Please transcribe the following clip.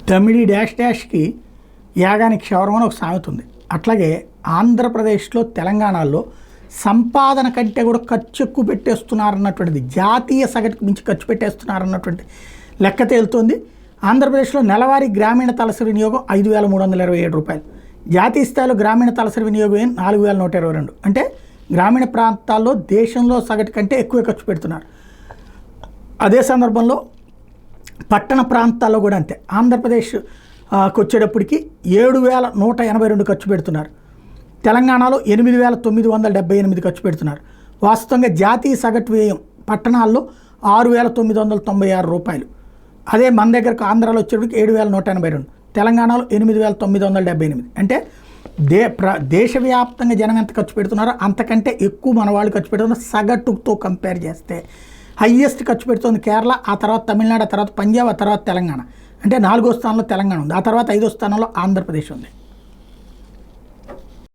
దమిడి dash డాష్కి యాగానికి క్షవరం అని ఒక సామెత ఉంది. అట్లాగే ఆంధ్రప్రదేశ్లో తెలంగాణలో సంపాదన కంటే కూడా ఖర్చు ఎక్కువ పెట్టేస్తున్నారన్నటువంటిది, జాతీయ సగటుకు మించి ఖర్చు పెట్టేస్తున్నారన్నటువంటి లెక్క తేలుతోంది. ఆంధ్రప్రదేశ్లో నెలవారీ గ్రామీణ తలసరి వినియోగం 5,327 రూపాయలు, జాతీయ స్థాయిలో గ్రామీణ తలసరి వినియోగం 4,122. అంటే గ్రామీణ ప్రాంతాల్లో దేశంలో సగటు కంటే ఎక్కువ ఖర్చు పెడుతున్నారు. అదే సందర్భంలో పట్టణ ప్రాంతాల్లో కూడా అంతే. ఆంధ్రప్రదేశ్కి వచ్చేటప్పటికి 7,182 ఖర్చు పెడుతున్నారు, తెలంగాణలో 8,978 ఖర్చు పెడుతున్నారు. వాస్తవంగా జాతీయ సగటు వ్యయం పట్టణాల్లో 6,996 రూపాయలు. అదే మన దగ్గరకు ఆంధ్రాలో వచ్చేటప్పటికి 7,182, తెలంగాణలో 8,978. అంటే దేశవ్యాప్తంగా జనం ఎంత ఖర్చు పెడుతున్నారో అంతకంటే ఎక్కువ మన వాళ్ళు ఖర్చు పెడుతున్నారు. సగటుతో కంపేర్ చేస్తే హయ్యెస్ట్ ఖర్చు పెడుతుంది కేరళ, ఆ తర్వాత తమిళనాడు, ఆ తర్వాత పంజాబ్, ఆ తర్వాత తెలంగాణ. అంటే 4వ స్థానంలో తెలంగాణ ఉంది, ఆ తర్వాత 5వ స్థానంలో ఆంధ్రప్రదేశ్ ఉంది.